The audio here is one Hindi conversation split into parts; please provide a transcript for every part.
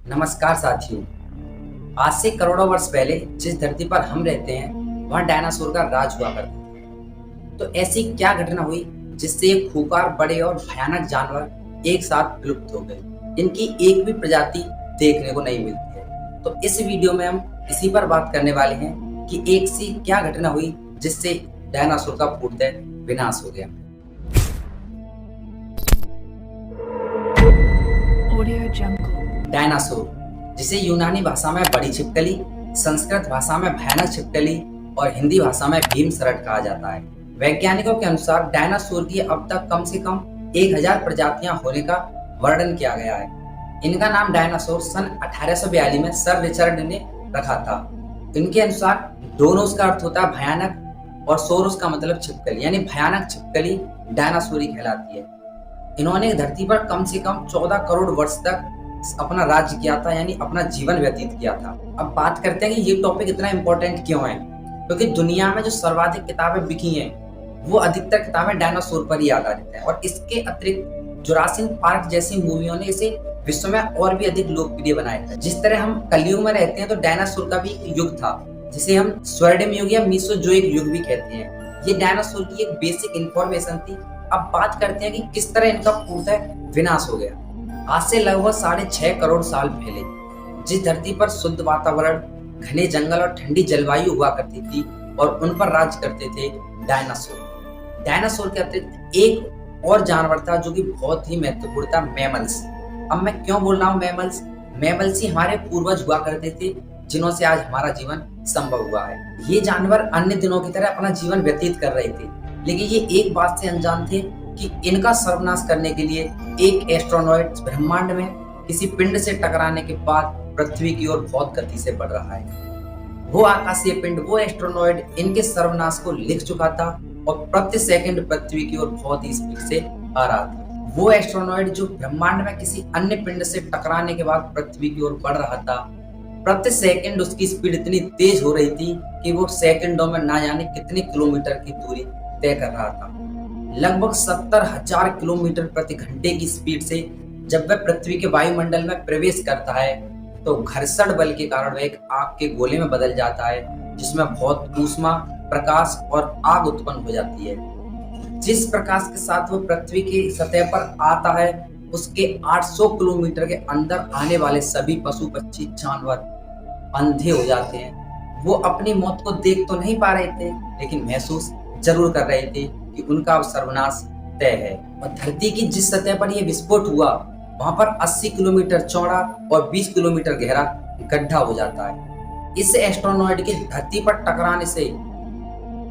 नमस्कार साथियों। आज से करोड़ों वर्ष पहले जिस धरती पर हम रहते हैं वहां डायनासोर का राज हुआ करता था। तो ऐसी क्या घटना हुई जिससे ये खूंखार बड़े और भयानक जानवर एक साथ विलुप्त हो गए। इनकी एक भी प्रजाति देखने को नहीं मिलती है। तो इस वीडियो में हम इसी पर बात करने वाले हैं कि एक सी क्या घटना हुई जिससे डायनासोर का पूर्णतः विनाश हो गया। Audio Jungle. डायनासोर, जिसे यूनानी भाषा में बड़ी छिपकली, संस्कृत भाषा में भयानक छिपकली और हिंदी भाषा में भीम सरट कहा जाता है। वैज्ञानिकों के अनुसार डायनासोर की अब तक कम से कम 1000 प्रजातियां होने का वर्णन किया गया है। इनका नाम डायनासोर सन 1842 में सर रिचर्ड ने रखा था। इनके अनुसार डोनोस का अर्थ होता है भयानक और सोरोस का मतलब छिपकली, यानी भयानक छिपकली डायनासोर ही कहलाती है। इन्होंने धरती पर कम से कम 14 करोड़ वर्ष तक अपना राज्य किया था, यानी अपना जीवन व्यतीत किया था। अब बात करते हैं कि ये टॉपिक इतना इम्पोर्टेंट क्यों है। क्योंकि दुनिया में जो सर्वाधिक किताबें बिकी हैं वो अधिकतर किताबें डायनासोर पर ही आधारित हैं, और इसके अतिरिक्त जुरासिक पार्क जैसी मूवियों ने इसे विश्व में और भी अधिक लोकप्रिय बनाया था। जिस तरह हम कलयुग में रहते हैं तो डायनासोर का भी एक युग था जिसे हम स्वर्णिम युग या मीसोजोइक युग भी कहते हैं। ये डायनासोर की एक बेसिक इंफॉर्मेशन थी। अब बात करते हैं कि किस तरह इनका पूर्णतः विनाश हो गया। आज से लगभग 6.5 करोड़ साल पहले जिस धरती पर शुद्ध वातावरण, घने जंगल और ठंडी जलवायु हुआ करती थी और उन पर राज करते थे डायनासोर। डायनासोर के अतिरिक्त एक और जानवर था जो कि बहुत ही महत्वपूर्ण था, मैमल्स। अब मैं क्यों बोल रहा हूँ मैमल्स? मैमल्स ही हमारे पूर्वज हुआ करते थे जिन्हों से आज हमारा जीवन संभव हुआ है। ये जानवर अन्य दिनों की तरह अपना जीवन व्यतीत कर रहे थे, लेकिन ये एक बात से अनजान थे कि इनका सर्वनाश करने के लिए एक एस्ट्रोनॉइड ब्रह्मांड में किसी पिंड से टकराने के बाद पृथ्वी की ओर बहुत गति से बढ़ रहा है। वो आकाशीय पिंड, वो एस्ट्रोनॉइड इनके सर्वनाश को लिख चुका था और प्रति सेकंड पृथ्वी की ओर बहुत ही स्पीड से आ रहा था। वो एस्ट्रोनॉइड जो ब्रह्मांड में किसी अन्य पिंड से टकराने के बाद पृथ्वी की ओर बढ़ रहा था, प्रति सेकंड उसकी स्पीड इतनी तेज हो रही थी कि वो सेकंडों में ना जाने कितने किलोमीटर की दूरी तय कर रहा था। लगभग 70,000 किलोमीटर प्रति घंटे की स्पीड से जब वह पृथ्वी के वायुमंडल में प्रवेश करता है तो घर्षण बल के कारण वह एक आग के गोले में बदल जाता है, जिसमें बहुत ऊष्मा, प्रकाश और आग उत्पन्न हो जाती है। जिस प्रकाश के साथ वो पृथ्वी की सतह पर आता है उसके 800 किलोमीटर के अंदर आने वाले सभी पशु, पक्षी, जानवर अंधे हो जाते हैं। वो अपनी मौत को देख तो नहीं पा रहे थे, लेकिन महसूस जरूर कर रहे थे कि उनका अब सर्वनाश तय है। और धरती की जिस सतह पर यह विस्फोट हुआ वहां पर 80 किलोमीटर चौड़ा और 20 किलोमीटर गहरा गड्ढा हो जाता है। इस एस्ट्रोनॉइड के धरती पर टकराने से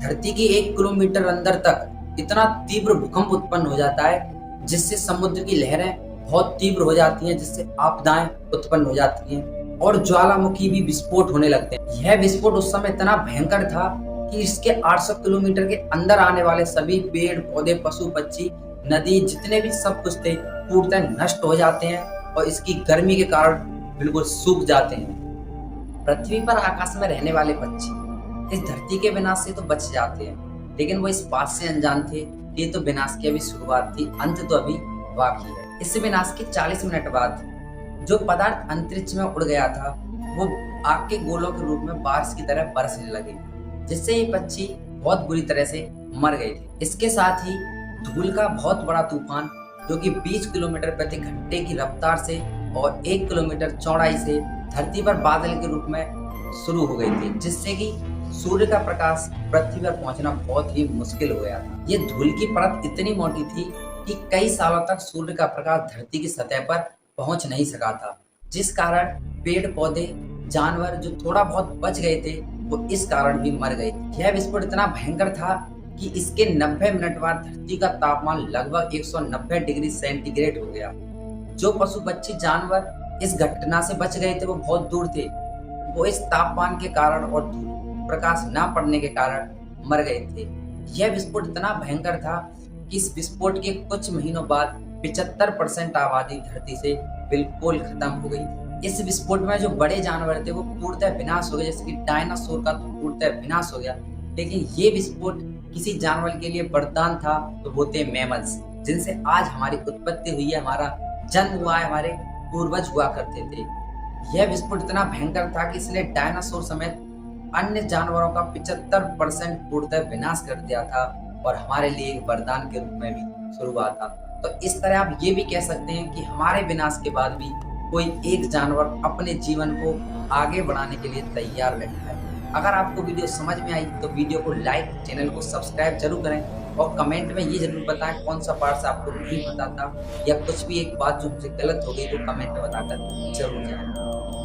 धरती की 1 किलोमीटर अंदर तक इतना तीव्र भूकंप उत्पन्न हो जाता है जिससे समुद्र की लहरें बहुत तीव्र हो जाती हैं, जिससे आपदाएं उत्पन्न हो जाती हैं और ज्वालामुखी भी विस्फोट होने लगते हैं। यह विस्फोट उस समय इतना भयंकर था कि इसके 800 किलोमीटर के अंदर आने वाले सभी पेड़ पौधे, पशु पक्षी, नदी, जितने भी सब कुछ थे पूर्णतः नष्ट हो जाते हैं और इसकी गर्मी के कारण बिल्कुल सूख जाते हैं। पृथ्वी पर आकाश में रहने वाले पक्षी इस धरती के विनाश से तो बच जाते हैं, लेकिन वो इस बात से अनजान थे कि ये तो विनाश की अभी शुरुआत थी, अंत तो अभी बाकी है। इस विनाश के 40 मिनट बाद जो पदार्थ अंतरिक्ष में उड़ गया था वो आग के गोलों के रूप में बारिश की तरह बरसने लगे, जिससे ये पक्षी बहुत बुरी तरह से मर गए थे। इसके साथ ही धूल का बहुत बड़ा तूफान जो कि 20 किलोमीटर प्रति घंटे की रफ्तार से और 1 किलोमीटर चौड़ाई से धरती पर बादल के रूप में शुरू हो गई थी, जिससे कि सूर्य का प्रकाश पृथ्वी पर पहुंचना बहुत ही मुश्किल हो गया था। ये धूल की परत इतनी मोटी थी कि कई सालों तक सूर्य का प्रकाश धरती की सतह पर पहुंच नहीं सका था, जिस कारण पेड़ पौधे, जानवर जो थोड़ा बहुत बच गए थे वो इस कारण भी मर गए। यह विस्फोट इतना भयंकर था कि इसके 90 मिनट बाद धरती का तापमान लगभग 190 डिग्री सेंटीग्रेड हो गया। जो पशु पक्षी, जानवर इस घटना से बच गए थे वो बहुत दूर थे, वो इस तापमान के कारण और प्रकाश ना पड़ने के कारण मर गए थे। यह विस्फोट इतना भयंकर था कि इस विस्फोट के कुछ महीनों बाद 75% आबादी धरती से बिल्कुल खत्म हो गई। इस विस्फोट में जो बड़े जानवर थे वो पूर्णतः विनाश हो गए, जैसे कि डायनासोर का तो पूर्णतः विनाश हो गया, लेकिन ये विस्फोट किसी जानवर के लिए वरदान था, तो वो थे मैमल्स, जिनसे आज हमारी उत्पत्ति हुई है, हमारा जन्म हुआ है, हमारे पूर्वज हुआ करते थे। यह विस्फोट इतना भयंकर था कि इसने डायनासोर समेत अन्य जानवरों का 75% पूर्णतः विनाश कर दिया था और हमारे लिए एक वरदान के रूप में भी शुरू हुआ था। तो इस तरह आप ये भी कह सकते हैं कि हमारे विनाश के बाद भी कोई एक जानवर अपने जीवन को आगे बढ़ाने के लिए तैयार बैठा है। अगर आपको वीडियो समझ में आई तो वीडियो को लाइक, चैनल को सब्सक्राइब जरूर करें और कमेंट में ये जरूर बताएं कौन सा पार्ट आपको नहीं पता था या कुछ भी एक बात जो मुझे गलत हो गई तो कमेंट में बताकर जरूर जाएं।